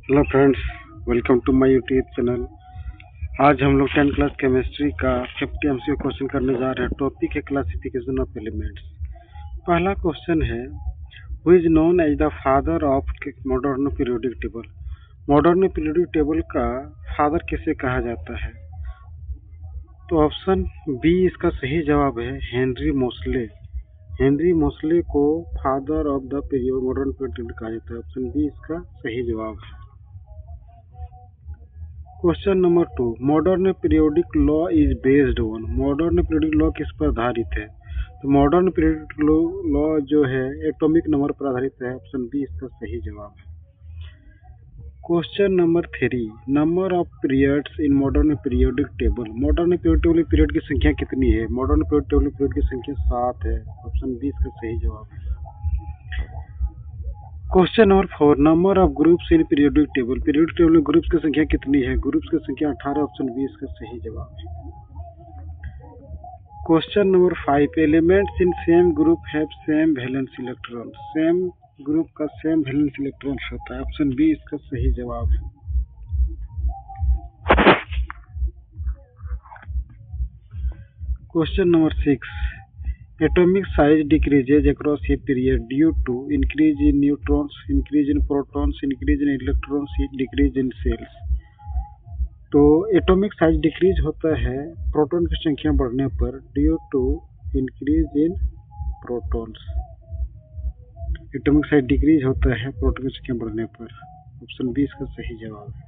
Hello friends, welcome to my YouTube channel. आज हम लोग 10th क्लास केमिस्ट्री का 50 MCQ क्वेश्चन करने जा रहे हैं। टॉपिक है क्लासिफिकेशन ऑफ एलिमेंट्स। पहला क्वेश्चन है, who is known as the father of modern periodic table. Modern periodic table का फादर किसे कहा जाता है? तो ऑप्शन बी इसका सही जवाब है, हेनरी मोसले। हेनरी मोसले को father of the modern periodic table कहा जाता है। ऑप्शन बी इसका सही जवाब है। Question number 2, modern periodic law is based on. Modern periodic law किस पर आधारित है? तो मॉडर्न पीरियोडिक लॉ जो है एटॉमिक नंबर पर आधारित है। ऑप्शन बी इसका सही जवाब है। Question number 3, number of periods in modern periodic table. Modern periodic table में पीरियड की संख्या कितनी है? मॉडर्न पीरियोडिक टेबल में पीरियड की संख्या 7 है। ऑप्शन बी इसका सही जवाब है। Question number 4, number of groups in periodic table. Periodic table में ग्रुप्स की संख्या कितनी है? ग्रुप्स की संख्या 18। ऑप्शन बी इसका सही जवाब है। Question number 5, elements in same group have same valence electron. Same group का सेम वैलेंस इलेक्ट्रॉन होता है। ऑप्शन बी इसका सही जवाब है। Question number 6, atomic size decreases across a period due to increase in neutrons, increase in protons, increase in electrons, decrease in cells। तो atomic size decrease होता है प्रोटॉन की संख्या बढ़ने पर due to increase in protons. Atomic size decrease होता है proton की संख्या बढ़ने पर। ऑप्शन बी इसका सही जवाब है।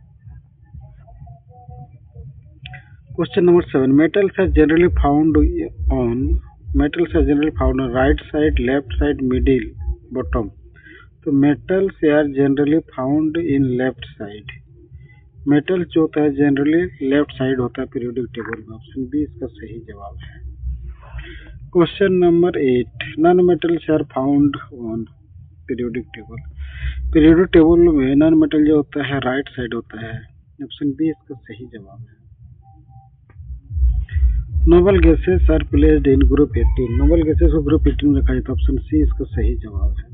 Question number 7, metals are generally found on right side, left side, middle, bottom. तो metals are generally found in left side. Metal जो होता है जनरली लेफ्ट साइड होता है पीरियोडिक टेबल में। ऑप्शन बी इसका सही जवाब है। Question number 8, non metals are found on periodic table. Periodic table में नॉन मेटल जो होता है राइट साइड होता है। ऑप्शन बी इसका सही जवाब है। Noble gases are placed in group 18। Noble gases को ग्रुप 18 में रखा जाता है। ऑप्शन सी इसका सही जवाब है।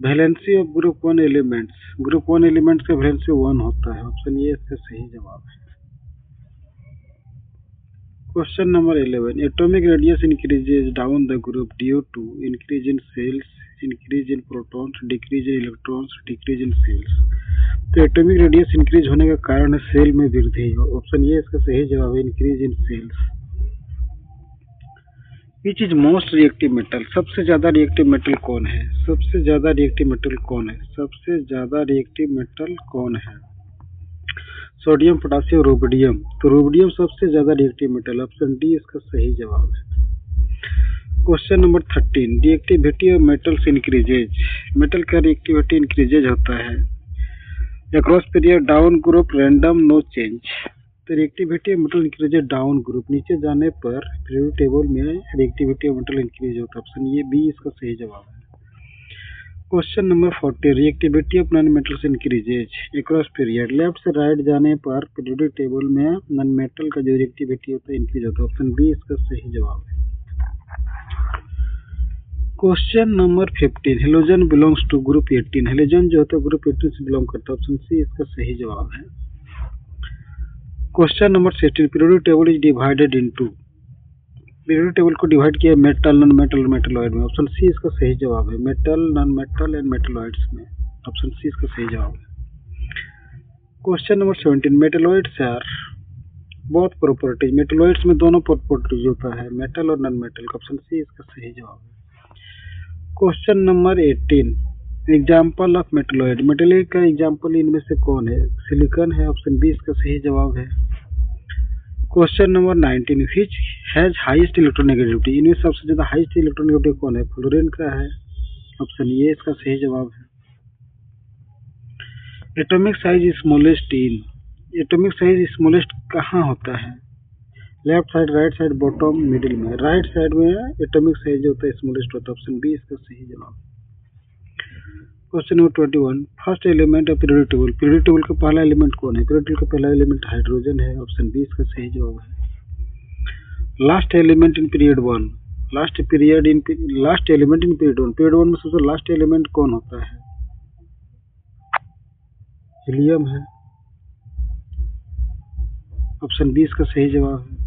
Valency of group 1 elements. Group 1 elements का वैलेंसी 1 होता है। ऑप्शन ए इसका सही जवाब है। Question number 11, atomic radius increases down the group due to increase in shells, increase in protons, decrease in electrons, decrease in shells. तो atomic radius increase होने का कारण है सेल में वृद्धि। ऑप्शन ए इसका सही जवाब है, increase in shells. Which is most reactive metal. सबसे ज्यादा रिएक्टिव मेटल कौन है? सबसे ज्यादा रिएक्टिव मेटल कौन है? सबसे ज्यादा रिएक्टिव मेटल कौन है? Sodium, potassium, rubidium. तो रुबिडियम सबसे ज्यादा रिएक्टिव मेटल। ऑप्शन डी इसका सही जवाब है। Question number 13, reactivity of metals increases. Metal का रिएक्टिविटी इंक्रीजेज होता है across period, down group, random, no change. तो reactivity of metal increases down group, नीचे जाने पर पीरियोडिक टेबल में रिएक्टिविटी ऑफ मेटल इंक्रीज होता है। ऑप्शन ये बी इसका सही जवाब है। Question number 40, reactivity of non metals increases across period. Left से राइट जाने पर पीरियोडिक टेबल में नॉन मेटल का जो रिएक्टिविटी होता है इंक्रीज होता है। ऑप्शन बी इसका सही जवाब है। Question number 15, halogen belongs to group 18। Halogen जो होता है ग्रुप 18 से बिलोंग करता है। ऑप्शन सी इसका सही जवाब है। Question number 16, periodic table is divided into. Periodic table को डिवाइड किया मेटल, नॉन मेटल और मेटलॉइड में। ऑप्शन सी इसका सही जवाब है, metal, non metal and metalloids में। ऑप्शन सी इसका सही जवाब है। Question number 17, metalloids are both properties. Metalloids में दोनों प्रॉपर्टीज होता है, मेटल और नॉन मेटल। ऑप्शन सी इसका सही जवाब है। Question number 18, example of metalloid. Metalloid का एग्जाम्पल इनमें से कौन है? सिलिकॉन है। ऑप्शन बी इसका सही जवाब है। Question number 19, which has highest electronegativity. इनमें सबसे ज्यादा हाईएस्ट इलेक्ट्रोनेगेटिविटी कौन है? फ्लोरीन का है। ऑप्शन ए इसका सही जवाब है। एटॉमिक साइज स्मॉलेस्ट इन। एटॉमिक साइज स्मॉलेस्ट कहाँ होता है? Left side, right side, bottom, middle में। राइट साइड में एटॉमिक साइज जो होता है स्मॉलेस्ट होता है। ऑप्शन बी इसका सही जवाब। Question number 21, first element of periodic table. Periodic table का पहला एलिमेंट कौन है? पीरियोडिक टेबल का पहला एलिमेंट हाइड्रोजन है। ऑप्शन बी इसका सही जवाब है। Last element in period 1। Last element in period 1। Period 1 में सबसे लास्ट एलिमेंट कौन होता है? हीलियम है। ऑप्शन बी इसका सही जवाब है।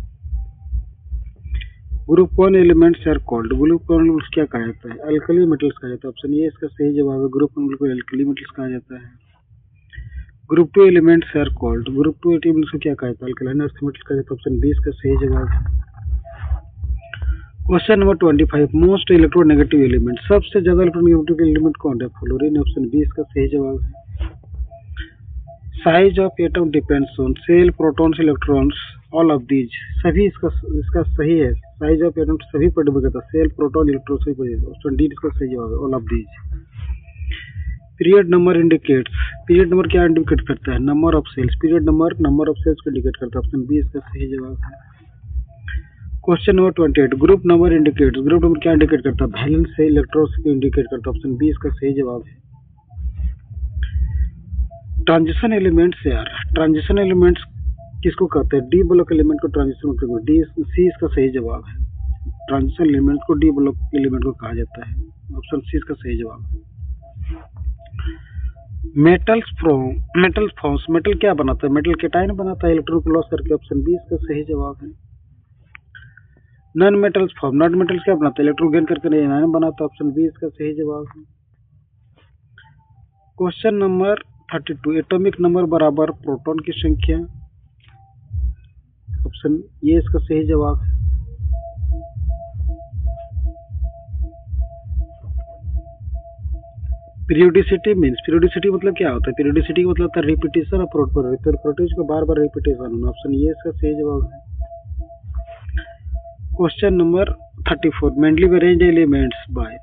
Group one elements are called, group one elements क्या कहा जाता है? अल्कली मेटल्स कहा जाता है। ऑप्शन ए इसका सही जवाब है। ग्रुप वन को अल्कली मेटल्स कहा जाता है। Group two elements are called, group two elements को क्या कहा जाता है? अल्कलाइन अर्थ मेटल्स कहा जाता है। ऑप्शन बी इसका सही जवाब है। Question number 25, most electronegative element, सबसे ज्यादा इलेक्ट्रोनेगेटिव एलिमेंट कौन है? फ्लोरीन। ऑप्शन बी इसका सही जवाब है। Size of atom depends on sale, protons, electrons, all of these, सभी इसका सही है। साइज ऑफ एटम सभी पर डिपेंड करता है, सेल, प्रोटॉन, इलेक्ट्रॉन सभी पर। ऑप्शन डी इसका सही जवाब है, all of these. Period number indicates, period number क्या इंडिकेट करता है? Number of shells, period number of shells को इंडिकेट करता है। ऑप्शन बी इसका सही जवाब है। Question number 28, group number indicates, group number क्या इंडिकेट करता है? वैलेंस से इलेक्ट्रॉन्स को इंडिकेट करता है। ऑप्शन बी इसका सही जवाब है। ट्रांजिशन एलिमेंट्स यार, ट्रांजिशन एलिमेंट्स किसको कहते हैं? डी ब्लॉक एलिमेंट को ट्रांजिशन एलिमेंट, डी सी इसका सही जवाब है। ट्रांजिशन एलिमेंट को डी ब्लॉक एलिमेंट को कहा जाता है। ऑप्शन सी इसका सही जवाब है। मेटल्स फॉर्म्स, मेटल क्या बनाता है? मेटल केटायन बनाता है इलेक्ट्रॉन को लॉस करके। ऑप्शन बी इसका सही जवाब है। Non metals form, non metals क्या बनाता है? इलेक्ट्रॉन गेन करके आयन बनाता है। ऑप्शन बी इसका सही जवाब है। क्वेश्चन नंबर 32, एटॉमिक नंबर बराबर प्रोटॉन की संख्या। ऑप्शन ये इसका सही जवाब है। पीरियोडिसिटी मीन्स, पीरियोडिसिटी मतलब क्या होता है? पीरियोडिसिटी का मतलब होता है रिपीटेशन ऑफ प्रोटोज को बार बार रिपीटेशन होना। ऑप्शन ये इसका सही जवाब है। Question number 34, Mendeleev arrange elements bye,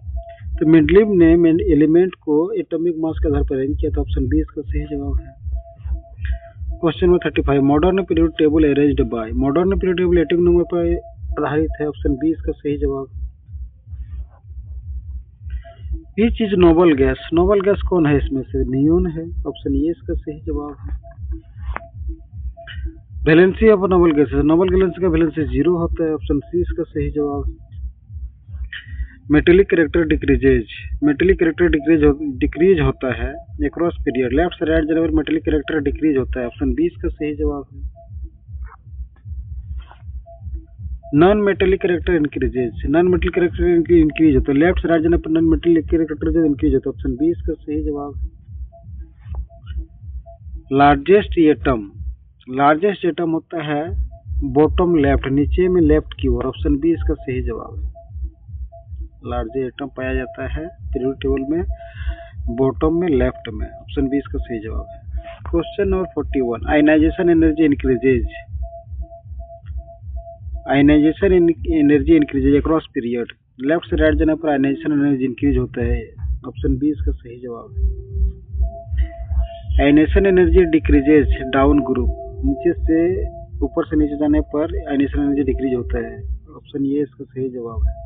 तो मेंडलीव ने एलिमेंट को एटॉमिक मास के आधार पर अरेंज किया था। ऑप्शन बी इसका सही जवाब है। Question number 35, modern periodic table arranged bye, modern periodic table atomic number पर आधारित है। ऑप्शन बी इसका सही जवाब है। Which is noble gas, noble gas कौन है इसमें से? नियोन है। ऑप्शन ए इसका सही जवाब है। Valency of noble gases, noble gas का वैलेंसी 0 होता है। ऑप्शन सी इसका सही जवाब है। Metallic character decreases, metallic character decrease होता है अक्रॉस पीरियड, लेफ्ट से राइट जाने पर मेटेलिक कैरेक्टर डिक्रीज होता है। ऑप्शन बी इसका सही जवाब है। Non metallic character increases, non metallic character increase होता है, लेफ्ट से राइट जाने पर नॉन मेटेलिक कैरेक्टर जो इंक्रीज होता है। ऑप्शन बी इसका सही जवाब है। लार्जेस्ट एटम, लार्जेस्ट एटम होता है बॉटम लेफ्ट, नीचे में लेफ्ट की ओर। ऑप्शन बी इसका सही जवाब है। लार्जेस्ट एटम पाया जाता है पीरियोडिक टेबल में बॉटम में लेफ्ट में। ऑप्शन बी इसका सही जवाब है। Question number 41, ionization energy increases, ionization energy increases across period, left से राइट जाने पर आयनाइजेशन एनर्जी इंक्रीज होता है। ऑप्शन बी इसका सही जवाब है। Ionization energy decreases down group, नीचे से ऊपर से नीचे जाने पर आयनाइजेशन एनर्जी डिक्रीज होता है। ऑप्शन ये इसका सही जवाब है।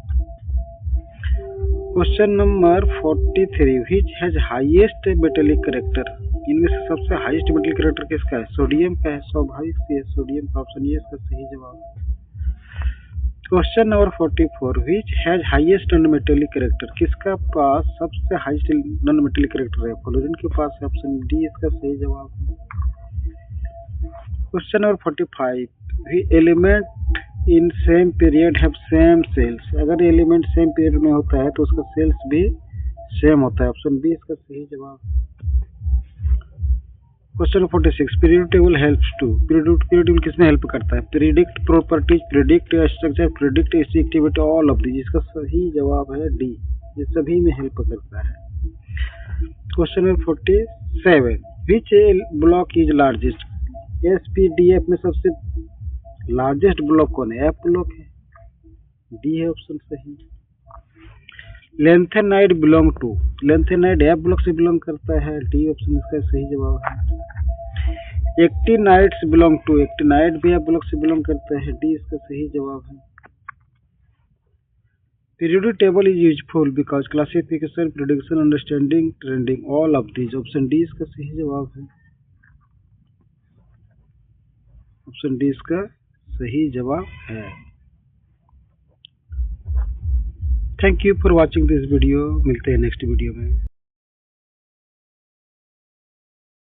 Question number 43, which has highest metallic character, इनमें से सबसे हाईएस्ट मेटेलिक कैरेक्टर किसका है? सोडियम का है, स्वाभाविक से सोडियम का। ऑप्शन ये इसका सही जवाब है। Question number 44, which has highest non metallic character, किसका पास सबसे हाईएस्ट नॉन मेटेलिक कैरेक्टर है? फ्लोरीन के पास है। ऑप्शन डी इसका सही जवाब है। Question number 45, element in same period have same shells, अगर एलिमेंट सेम पीरियड में होता है तो उसका सेल्स भी सेम होता है। ऑप्शन बी इसका सही जवाब है। Question 46, periodic table helps to, periodic table किसमें हेल्प करता है? Predict properties, predict structure, predict activity, all of these. इसका सही जवाब है डी, ये सभी में हेल्प करता है। Question number 47, which block is largest, SPDF में सबसे लार्जेस्ट ब्लॉक कौन है? एफ ब्लॉक है। डी है ऑप्शन सही। Lanthanide belong to, lanthanide F block से बिलोंग करता है। डी ऑप्शन इसका सही जवाब है। एक्टिनाइड्स बिलोंग टू, एक्टिनाइड भी एफ ब्लॉक से बिलोंग करता है। डी इसका सही जवाब है। Periodic table is useful because classification, prediction, understanding, trending, all of these. Option D इसका सही जवाब है। ऑप्शन डी इसका सही जवाब है। Thank you for watching this video, मिलते हैं नेक्स्ट वीडियो में।